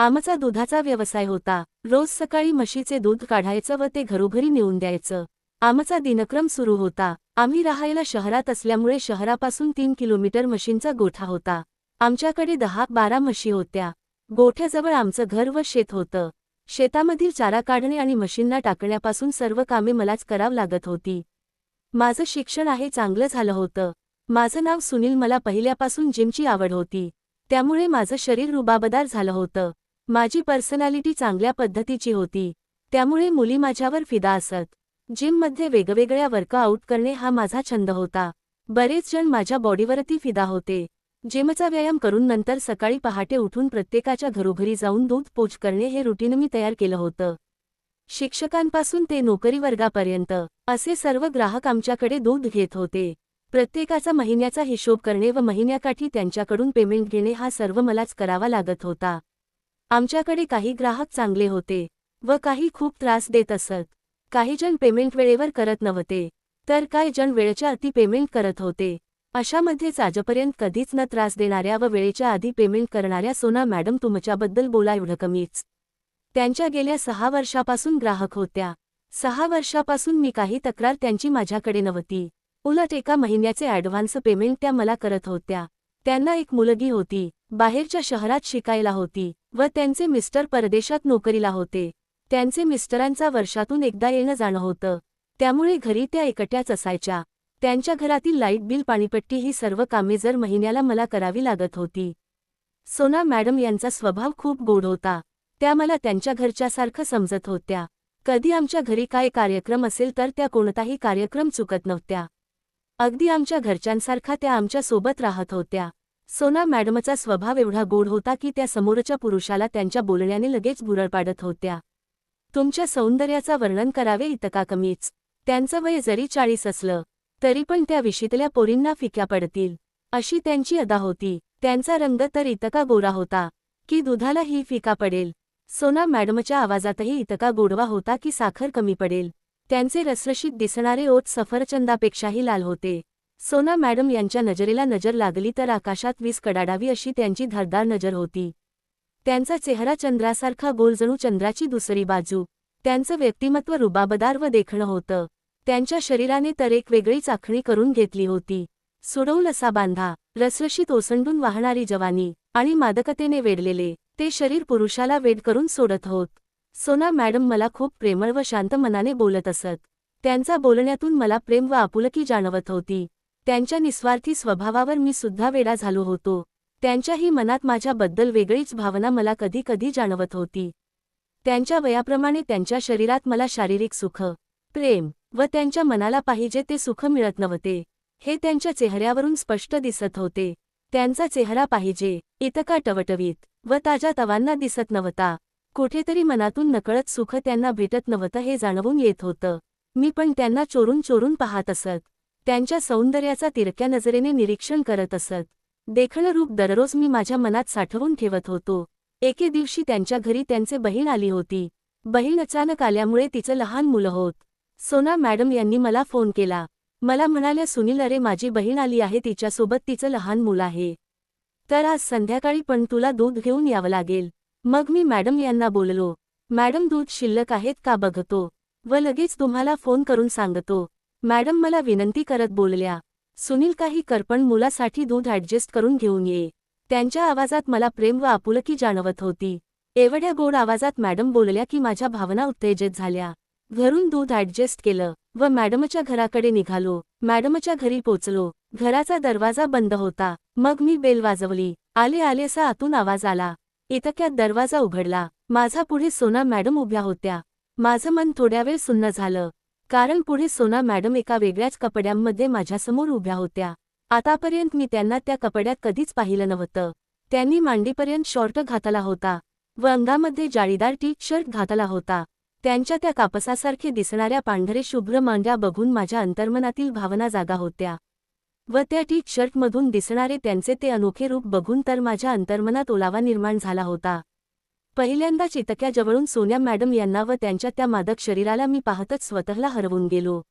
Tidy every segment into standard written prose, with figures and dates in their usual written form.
आमचा दुधाचा व्यवसाय होता. रोज सकाळी म्हशीचे दूध काढायचं व ते घरोघरी नेऊन द्यायचं. आमचा दिनक्रम सुरू होता. आम्ही राहायला शहरात असल्यामुळे शहरापासून 3 किलोमीटर म्हशींचा गोठा होता. आमच्याकडे 10-12 म्हशी होत्या. गोठ्याजवळ आमचं घर व शेत होतं. शेतामधील चारा काढणे आणि म्हशींना टाकण्यापासून सर्व कामे मलाच करावं लागत होती. माझं शिक्षण चांगलं झालं होतं. माझं नाव सुनील. मला पहिल्यापासून जिमची आवड होती. त्यामुळे माझं शरीर रुबाबदार झालं होतं. माझी पर्सनॅलिटी चांगल्या पद्धतीची होती. त्यामुळे मुली माझ्यावर फिदा असत. जिममध्ये वेगवेगळ्या वर्कआउट करणे हा माझा छंद होता. बरेच जण माझ्या बॉडीवरती फिदा होते. जिमचा व्यायाम करून नंतर सकाळी पहाटे उठून प्रत्येकाच्या घरोघरी जाऊन दूध पोच करणे हे रुटीन मी तयार केलं होतं. शिक्षकांपासून ते नोकरी वर्गापर्यंत असे सर्व ग्राहक आमच्याकडे दूध घेत होते. प्रत्येकाचा महिन्याचा हिशोब करणे व महिन्याकाठी त्यांच्याकडून पेमेंट घेणे हा सर्व मलाच करावा लागत होता. आमच्याकडे काही ग्राहक चांगले होते व काही खूप त्रास देत असत. काही जण पेमेंट वेळेवर करत नव्हते तर काही जण वेळेच्या आधी पेमेंट करत होते. अशामध्येच आजपर्यंत कधीच न त्रास देणाऱ्या व वेळेच्या आधी पेमेंट करणाऱ्या सोना मॅडम तुमच्याबद्दल बोला एवढं कमीच. त्यांच्या गेल्या 6 वर्षापासून ग्राहक होत्या. 6 वर्षापासून मी काही तक्रार त्यांची माझ्याकडे नव्हती. उलट एका महिन्याचे ॲडव्हान्स पेमेंट त्या मला करत होत्या. त्यांना एक मुलगी होती. बाहेरच्या शहरात शिकायला होती व त्यांचे मिस्टर परदेशात नोकरीला होते. त्यांचे मिस्टरांचा वर्षातून एकदा येणं जाणं होतं. त्यामुळे घरी त्या एकट्याच असायच्या. त्यांच्या घरातील लाईट बिल, पाणीपट्टी ही सर्व कामे जर महिन्याला मला करावी लागत होती. सोना मॅडम यांचा स्वभाव खूप गोड होता. त्या मला त्यांच्या घरच्यासारखं समजत होत्या. कधी आमच्या घरी काय कार्यक्रम असेल तर त्या कोणताही कार्यक्रम चुकत नव्हत्या. अगदी आमच्या घरच्यांसारखा त्या आमच्या सोबत राहत होत्या. सोना मॅडमचा स्वभाव एवढा गोड होता की त्या समोरच्या पुरुषाला त्यांच्या बोलण्याने लगेच भुरळ पाडत होत्या. तुमच्या सौंदर्याचा वर्णन करावे इतका कमीच. त्यांचं वय जरी 40 असलं तरी पण त्या विशीतल्या पोरींना फिक्या पडतील अशी त्यांची अदा होती. त्यांचा रंग तर इतका गोरा होता की दुधालाही फिका पडेल. सोना मॅडमच्या आवाजातही इतका गोडवा होता की साखर कमी पडेल. त्यांचे रसरशीत दिसणारे ओठ सफरचंदापेक्षाही लाल होते. सोना मॅडम यांच्या नजरेला नजर लागली तर आकाशात वीज कडाडावी अशी त्यांची धारदार नजर होती. त्यांचा चेहरा चंद्रासारखा गोल, जणू चंद्राची दुसरी बाजू. त्यांचं व्यक्तिमत्व रुबाबदार व देखणं होतं. त्यांच्या शरीराने तर एक वेगळीच आखणी करून घेतली होती. सुडौल असा बांधा, रसरशीत ओसंडून वाहणारी जवानी आणि मादकतेने वेढलेले ते शरीर पुरुषाला वेड करून सोडत होत. सोना मॅडम मला खूप प्रेमळ व शांत मनाने बोलत असत. त्यांचा बोलण्यातून मला प्रेम व आपुलकी जाणवत होती. त्यांच्या निस्वार्थी स्वभावावर मी सुद्धा वेडा झालो होतो. त्यांच्याही मनात माझ्याबद्दल वेगळीच भावना मला कधी कधी जाणवत होती. त्यांच्या वयाप्रमाणे त्यांच्या शरीरात मला शारीरिक सुख, प्रेम व त्यांच्या मनाला पाहिजे ते सुख मिळत नव्हते. हे त्यांच्या चेहऱ्यावरून स्पष्ट दिसत होते. त्यांचा चेहरा पाहिजे इतका टवटवीत व ताजा तवांना दिसत नव्हता. कुठेतरी मनातून नकळत सुख त्यांना भेटत नव्हतं हे जाणवून येत होतं. मी पण त्यांना चोरून चोरून पाहत असत. त्यांच्या सौंदर्याचा तिरक्या नजरेने निरीक्षण करत असत. देखणं रूप दररोज मी माझ्या मनात साठवून ठेवत होतो. एके दिवशी त्यांच्या घरी त्यांचे बहीण आली होती. बहीण अचानक आल्यामुळे तिचं लहान मुलं होत. सोना मॅडम यांनी मला फोन केला. मला म्हणाल्या, सुनील, अरे माझी बहीण आली आहे, तिच्यासोबत तिचं लहान मुलं आहे. तर आज संध्याकाळी पण तुला दूध घेऊन यावं लागेल. मग मी मॅडम यांना बोललो, मॅडम दूध शिल्लक आहेत का बघतो व लगेच तुम्हाला फोन करून सांगतो. मॅडम मला विनंती करत बोलल्या, सुनील काही कर पण मुलासाठी दूध ॲडजस्ट करून घेऊन ये. त्यांच्या आवाजात मला प्रेम व आपुलकी जाणवत होती. एवढ्या गोड आवाजात मॅडम बोलल्या की माझ्या भावना उत्तेजित झाल्या. घरून दूध ॲडजस्ट केलं व मॅडमच्या घराकडे निघालो. मॅडमच्या घरी पोचलो. घराचा दरवाजा बंद होता. मग मी बेल वाजवली. आले आलेसा आतून आवाज आला. इतक्यात दरवाजा उघडला. माझा पुढे सोना मॅडम उभ्या होत्या. माझं मन थोड्या वेळ सुन्न झालं, कारण पुढे सोना मॅडम एका वेगळ्याच कपड्यांमध्ये माझ्यासमोर उभ्या होत्या. आतापर्यंत मी त्यांना त्या कपड्यात कधीच पाहिलं नव्हतं. त्यांनी मांडीपर्यंत शॉर्ट घातला होता व अंगामध्ये जाळीदार टी शर्ट घातला होता. त्यांच्या त्या कापसासारखे दिसणाऱ्या पांढरे शुभ्र मांड्या बघून माझ्या अंतर्मनातील भावना जागा होत्या व त्या टी शर्टमधून दिसणारे त्यांचे ते अनोखे रूप बघून तर माझ्या अंतर्मनात ओलावा निर्माण झाला होता. पहिल्यांदा चितक्या जवळून सोन्या मॅडम यांना व त्यांच्या त्या मादक शरीराला मी पाहतच स्वतःला हरवून गेलो.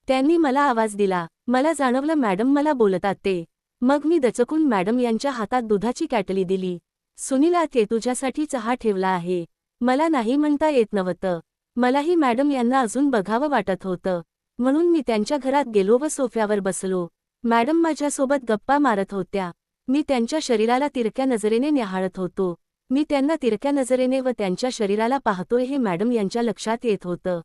त्यांनी मला आवाज दिला. मला जाणवलं मॅडम मला बोलतात ते. मग मी दचकून मॅडम यांच्या हातात दुधाची कॅटली दिली. सुनीला, ते तुझ्यासाठी चहा ठेवला आहे. मला नाही म्हणता येत नव्हतं. मलाही मॅडम यांना अजून बघावं वाटत होतं. म्हणून मी त्यांच्या घरात गेलो व सोफ्यावर बसलो. मॅडम माझ्यासोबत गप्पा मारत होत्या. मी त्यांच्या शरीराला तिरक्या नजरेने न्याहाळत होतो. मी त्यांना तिरक्या नजरेने व त्यांच्या शरीराला पाहतोय हे मॅडम यांच्या लक्षात येत होतं.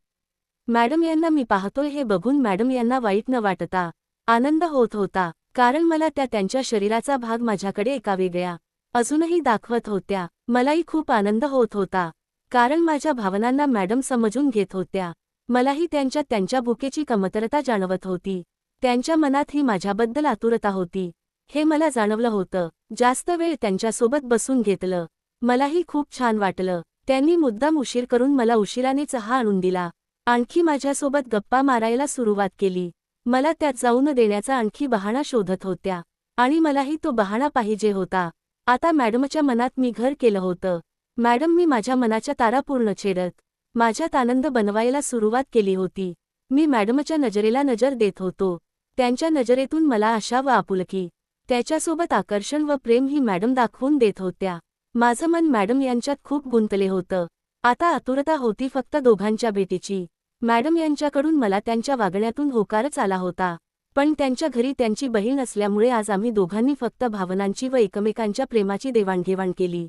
मॅडम यांना मी पाहतोय हे बघून मॅडम यांना वाईट न वाटता आनंद होत होता, कारण मला त्यांच्या शरीराचा भाग माझ्याकडे एका वेगळ्या अजूनही दाखवत होत्या. मलाही खूप आनंद होत होता, कारण माझ्या भावनांना मॅडम समजून घेत होत्या. मलाही त्यांच्या भुकेची कमतरता जाणवत होती. त्यांच्या मनातही माझ्याबद्दल आतुरता होती, हे मला जाणवलं होतं. जास्त वेळ त्यांच्यासोबत बसून घेतलं. मलाही खूप छान वाटलं. त्यांनी मुद्दाम उशीर करून मला उशिराने चहा आणून दिला. आणखी माझ्यासोबत गप्पा मारायला सुरुवात केली. मला त्यात जाऊन देण्याचा आणखी बहाणा शोधत होत्या, आणि मलाही तो बहाणा पाहिजे होता. आता मॅडमच्या मनात मी घर केलं होतं. मॅडम मी माझ्या मनाच्या तारा पूर्ण छेडत माझ्यात आनंद बनवायला सुरुवात केली होती. मी मॅडमच्या नजरेला नजर देत होतो. त्यांच्या नजरेतून मला आशा व आपुलकी, त्याच्यासोबत आकर्षण व प्रेम ही मॅडम दाखवून देत होत्या. माझं मन मॅडम यांच्यात खूप गुंतले होतं. आता आतुरता होती फक्त दोघांच्या भेटीची. मॅडम यांच्याकडून मला त्यांच्या वागण्यातून होकारच आला होता. पण त्यांच्या घरी त्यांची बहीण असल्यामुळे आज आम्ही दोघांनी फक्त भावनांची व एकमेकांच्या प्रेमाची देवाणघेवाण केली.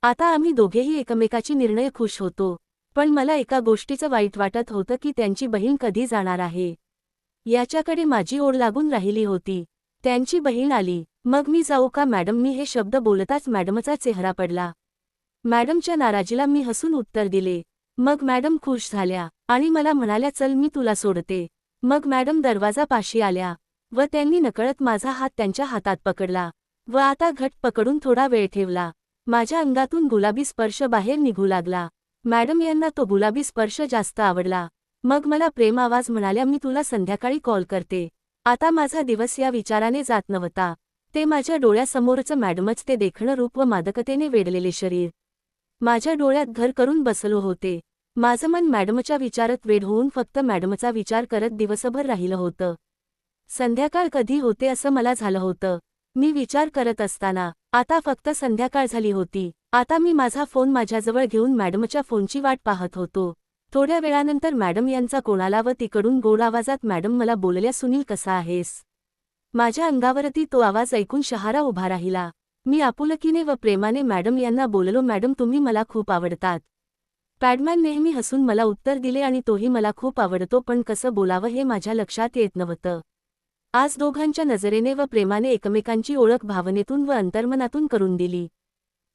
आता आम्ही दोघेही एकमेकाची निर्णय खुश होतो. पण मला एका गोष्टीचं वाईट वाटत होतं की त्यांची बहीण कधी जाणार आहे याच्याकडे माझी ओढ लागून राहिली होती. त्यांची बहीण आली, मग मी जाऊ का मॅडम? मी हे शब्द बोलताच मॅडमचा चेहरा पडला. मॅडमच्या नाराजीला मी हसून उत्तर दिले. मग मॅडम खुश झाल्या आणि मला म्हणाल्या, चल मी तुला सोडते. मग मॅडम दरवाजापाशी आल्या व त्यांनी नकळत माझा हात त्यांच्या हातात पकडला व आता घट पकडून थोडा वेळ ठेवला. माझ्या अंगातून गुलाबी स्पर्श बाहेर निघू लागला. मॅडम यांना तो गुलाबी स्पर्श जास्त आवडला. मग मला प्रेम आवाज म्हणाल्या, मी तुला संध्याकाळी कॉल करते. आता माझा दिवस या विचाराने जात नव्हता. ते माझ्या डोळ्यासमोरचं मॅडमच ते देखणं रूप व मादकतेने वेढलेले शरीर माझ्या डोळ्यात घर करून बसलो होते. माझं मन मॅडमच्या विचारात वेड होऊन फक्त मॅडमचा विचार करत दिवसभर राहिलं होतं. संध्याकाळ कधी होते असं मला झालं होतं. मी विचार करत असताना आता फक्त संध्याकाळ झाली होती. आता मी माझा फोन माझ्याजवळ घेऊन मॅडमच्या फोनची वाट पाहत होतो. थोड्या वेळानंतर मॅडम यांचा कोण आला व तिकडून गोड आवाजात मॅडम मला बोलल्या, सुनील कसा आहेस? माझ्या अंगावरती तो आवाज ऐकून शहारा उभा राहिला. मी आपुलकीने व प्रेमाने मॅडम यांना बोललो, मॅडम तुम्ही मला खूप आवडतात. पॅडमॅन नेहमी हसून मला उत्तर दिले, आणि तोही मला खूप आवडतो, पण कसं बोलावं हे माझ्या लक्षात येत नव्हतं. आज दोघांच्या नजरेने व प्रेमाने एकमेकांची ओळख भावनेतून व अंतर्मनातून करून दिली.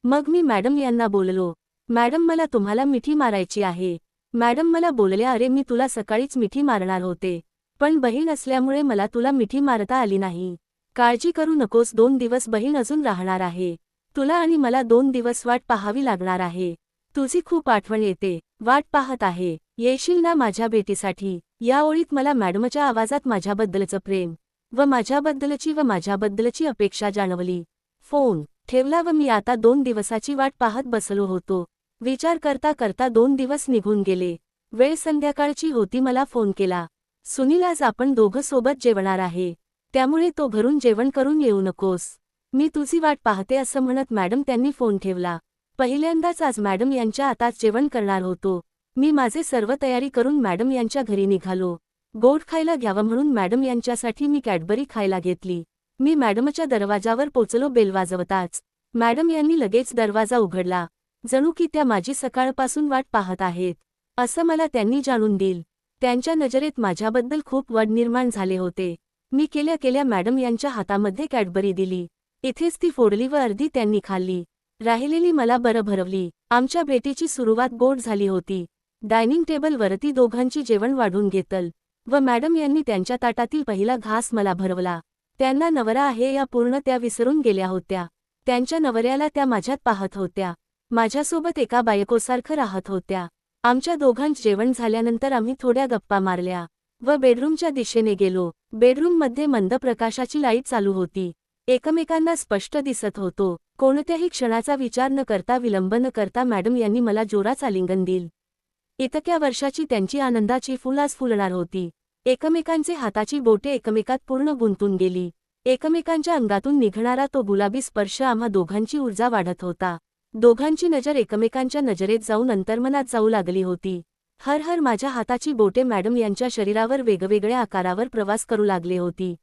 मग मी मॅडम यांना बोललो, मॅडम मला तुम्हाला मिठी मारायची आहे. मॅडम मला बोलल्या, अरे मी तुला सकाळीच मिठी मारणार होते, पण बहीण असल्यामुळे मला तुला मिठी मारता आली नाही. काळजी करू नकोस, 2 दिवस बहीण अजून राहणार आहे. तुला आणि मला 2 दिवस वाट पाहावी लागणार आहे. तुझी खूप आठवण येते, वाट पाहत आहे. येशील ना माझ्या भेटीसाठी? या ओळीत मला मॅडमच्या आवाजात माझ्याबद्दलचं प्रेम व माझ्याबद्दलची अपेक्षा जाणवली. फोन ठेवला व मी आता 2 दिवसाची वाट पाहत बसलो होतो. विचार करता करता 2 दिवस निघून गेले. वेळ संध्याकाळची होती. मला फोन केला, सुनील आज आपण दोघं सोबत जेवणार आहे, त्यामुळे तो घरून जेवण करून येऊ नकोस. मी तुझी वाट पाहते असं म्हणत मॅडम त्यांनी फोन ठेवला. पहिल्यांदाच आज मॅडम यांच्या हातात जेवण करणार होतो. मी माझे सर्व तयारी करून मॅडम यांच्या घरी निघालो. गोड खायला घ्यावं म्हणून मॅडम यांच्यासाठी मी कॅडबरी खायला घेतली. मी मॅडमच्या दरवाजावर पोचलो. बेल वाजवताच मॅडम यांनी लगेच दरवाजा उघडला. जणू की त्या माझी सकाळपासून वाट पाहत आहेत असं मला त्यांनी जाणून दिलं. त्यांच्या नजरेत माझ्याबद्दल खूप वड निर्माण झाले होते. मी केल्या मॅडम यांच्या हातामध्ये कॅडबरी दिली. इथेच ती फोडली व अर्धी त्यांनी खाल्ली. राहिलेली मला बरं भरवली. आमच्या भेटीची सुरुवात गोड झाली होती. डायनिंग टेबलवरती दोघांची जेवण वाढून घेतलं व मॅडम यांनी त्यांच्या ताटातील पहिला घास मला भरवला. त्यांना नवरा आहे या पूर्ण त्या विसरून गेल्या होत्या. त्यांच्या नवऱ्याला त्या माझ्यात पाहत होत्या. माझ्यासोबत एका बायकोसारखं राहत होत्या. आमच्या दोघांचं जेवण झाल्यानंतर आम्ही थोड्या गप्पा मारल्या व बेडरूमच्या दिशेने गेलो. बेडरूममध्ये मंद प्रकाशाची लाईट चालू होती. एकमेकांना स्पष्ट दिसत होतो. कोणत्याही क्षणाचा विचार न करता, विलंब न करता मॅडम यांनी मला जोरात आलिंगन दिलं. इतक्या वर्षाची त्यांची आनंदाची फुल आज फुलणार होती. एकमेकांचे हाताची बोटे एकमेकात पूर्ण गुंतून गेली. एकमेकांच्या अंगातून निघणारा तो गुलाबी स्पर्श आम्हा दोघांची ऊर्जा वाढत होता. दोघांची नजर एकमेकांच्या नजरेत जाऊन अंतर्मनात जाऊ लागली होती. हर हर माझ्या हाताची बोटे मॅडम यांच्या शरीरावर वेगवेगळ्या आकारावर प्रवास करू लागली होती.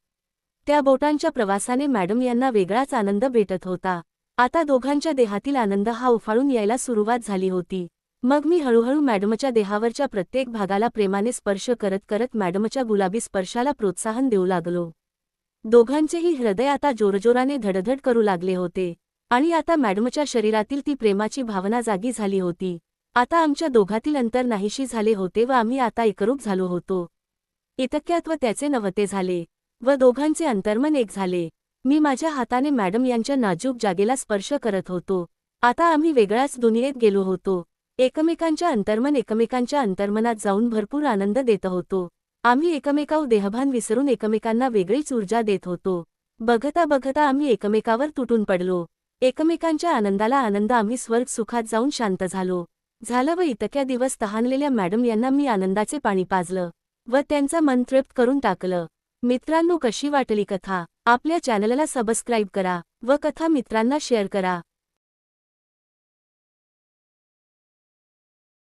त्या बोटांच्या प्रवासाने मॅडम यांना वेगळाच आनंद भेटत होता. आता दोघांच्या देहातील आनंद हा उफाळून यायला सुरुवात झाली होती. मग मी हळूहळू मॅडमच्या देहावरच्या प्रत्येक भागाला प्रेमाने स्पर्श करत करत मॅडमच्या गुलाबी स्पर्शाला प्रोत्साहन देऊ लागलो. दोघांचेही हृदय आता जोरजोराने धडधड करू लागले होते आणि आता मॅडमच्या शरीरातील ती प्रेमाची भावना जागी झाली होती. आता आमच्या दोघातील अंतर नाहीशी झाले होते व आम्ही आता एकरूप झालो होतो. इतक्यात व त्याचे नवते झाले व दोघांचे अंतर्मन एक झाले. मी माझ्या हाताने मॅडम यांच्या नाजूक जागेला स्पर्श करत होतो. आता आम्ही वेगळ्याच दुनियेत गेलो होतो. एकमेकांच्या अंतर्मनात जाऊन भरपूर आनंद देत होतो. आम्ही एकमेकावर देहभान विसरून एकमेकांना वेगळीच ऊर्जा देत होतो. बघता बघता आम्ही एकमेकावर तुटून पडलो. एकमेकांच्या आनंदाला आनंद आम्ही स्वर्ग सुखात जाऊन शांत झालं व इतक्या दिवस तहानलेल्या मॅडम यांना मी आनंदाचे पाणी पाजलं व त्यांचं मन तृप्त करून टाकलं. मित्रांनो, कशी वाटली कथा? आपल्या चॅनलला सबस्क्राईब करा व कथा मित्रांना शेअर करा.